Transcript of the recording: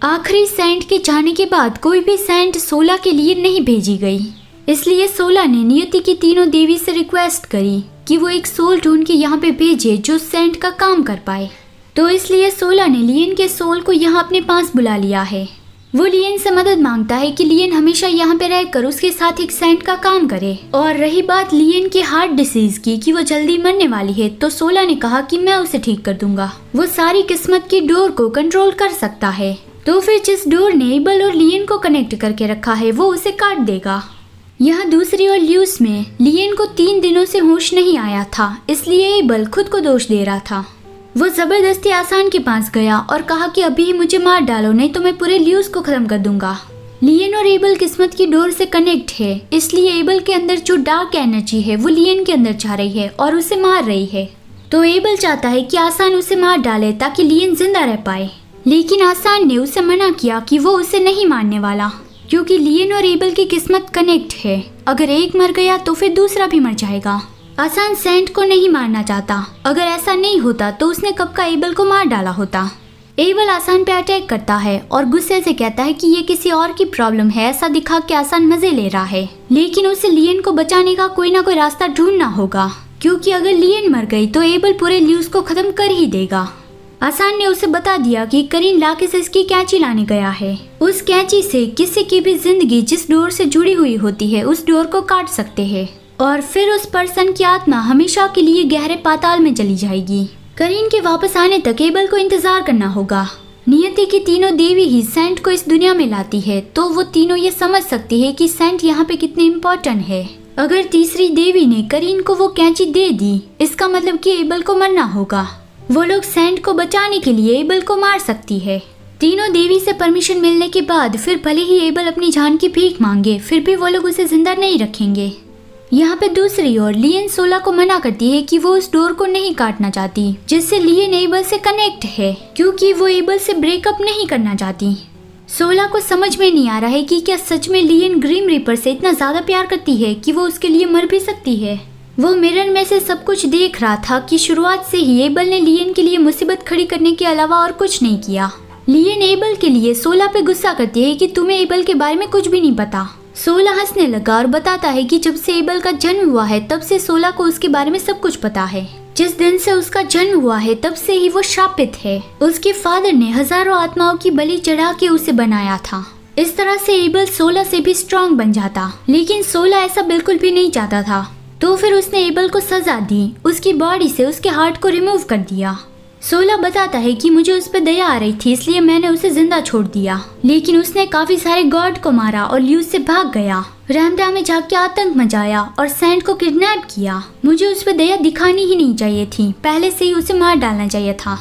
आखिरी सेंट के जाने के बाद कोई भी सेंट सोला के लिए नहीं भेजी गई, इसलिए सोला ने नियति की तीनों देवी से रिक्वेस्ट करी कि वो एक सोल ढूंढ के यहाँ पे भेजे जो सेंट का काम कर पाए। तो इसलिए सोला ने लियन के सोल को यहाँ अपने पास बुला लिया है। वो लियन से मदद मांगता है कि लियन हमेशा यहाँ पे रहकर उसके साथ एक सेंट का काम करे। और रही बात लियन की हार्ट डिसीज की कि वो जल्दी मरने वाली है, तो सोला ने कहा कि मैं उसे ठीक कर दूंगा। वो सारी किस्मत की डोर को कंट्रोल कर सकता है। तो फिर जिस डोर ने एबल और लियन को कनेक्ट करके रखा है वो उसे काट देगा। यहाँ दूसरी ओर ल्यूस में लियन को 3 दिनों से होश नहीं आया था, इसलिए एबल खुद को दोष दे रहा था। वो जबरदस्ती आसान के पास गया और कहा कि अभी ही मुझे मार डालो, नहीं तो मैं पूरे ल्यूस को खत्म कर दूंगा। लियन और एबल किस्मत की डोर से कनेक्ट है, इसलिए एबल के अंदर जो डार्क एनर्जी है वो लियन के अंदर जा रही है और उसे मार रही है। तो एबल चाहता है कि आसान उसे मार डाले ताकि लियन जिंदा रह पाए, लेकिन आसान ने उसे मना किया कि वो उसे नहीं मारने वाला, क्योंकि लियन और एबल की किस्मत कनेक्ट है। अगर एक मर गया तो फिर दूसरा भी मर जाएगा। आसान सेंट को नहीं मारना चाहता। अगर ऐसा नहीं होता तो उसने कब का एबल को मार डाला होता। एबल आसान पे अटैक करता है और गुस्से से कहता है कि ये किसी और की प्रॉब्लम है, ऐसा दिखा के आसान मजे ले रहा है। लेकिन उसे लियन को बचाने का कोई ना कोई रास्ता ढूंढना होगा, क्योंकि अगर लियन मर गई तो एबल पूरे ल्यूस को खत्म कर ही देगा। आसान ने उसे बता दिया कि करीन लाके से इसकी कैंची लाने गया है। उस कैंची से किसी की भी जिंदगी जिस डोर से जुड़ी हुई होती है उस डोर को काट सकते हैं और फिर उस पर्सन की आत्मा हमेशा के लिए गहरे पाताल में चली जाएगी। करीन के वापस आने तक एबल को इंतजार करना होगा। नियति की तीनों देवी ही सेंट को इस दुनिया में लाती है, तो वो तीनों ये समझ सकती है कि सेंट यहाँ पे कितने इम्पोर्टेंट है। अगर तीसरी देवी ने करीन को वो कैंची दे दी, इसका मतलब कि एबल को मरना होगा। वो लोग सेंट को बचाने के लिए एबल को मार सकती है। तीनों देवी से परमिशन मिलने के बाद फिर भले ही एबल अपनी जान की भीख मांगे, फिर भी वो लोग उसे जिंदा नहीं रखेंगे। यहाँ पे दूसरी ओर लियन सोला को मना करती है कि वो उस डोर को नहीं काटना चाहती जिससे लियन एबल से कनेक्ट है, क्योंकि वो एबल से ब्रेकअप नहीं करना चाहती। सोला को समझ में नहीं आ रहा है कि क्या सच में लियन ग्रीम रीपर से इतना ज्यादा प्यार करती है कि वो उसके लिए मर भी सकती है। वो मिरर में से सब कुछ देख रहा था कि शुरुआत से ही एबल ने लियन के लिए मुसीबत खड़ी करने के अलावा और कुछ नहीं किया। लियन एबल के लिए सोला पे गुस्सा करती है कि तुम्हें एबल के बारे में कुछ भी नहीं पता। सोला हंसने लगा और बताता है कि जब से एबल का जन्म हुआ है तब से सोला को उसके बारे में सब कुछ पता है। जिस दिन से उसका जन्म हुआ है तब से ही वो शापित है। उसके फादर ने हजारों आत्माओं की बलि चढ़ा के उसे बनाया था। इस तरह से एबल सोला से भी स्ट्रॉन्ग बन जाता, लेकिन सोला ऐसा बिल्कुल भी नहीं चाहता था। तो फिर उसने एबल को सजा दी, उसकी बॉडी से उसके हार्ट को रिमूव कर दिया। सोला बताता है कि मुझे उस पर दया आ रही थी, इसलिए मैंने उसे जिंदा छोड़ दिया, लेकिन उसने काफी सारे गॉड को मारा और ल्यूस से भाग गया। रैमडा में जाके आतंक मचाया और सेंट को किडनैप किया। मुझे उस पर दया दिखानी ही नहीं चाहिए थी, पहले से ही उसे मार डालना चाहिए था।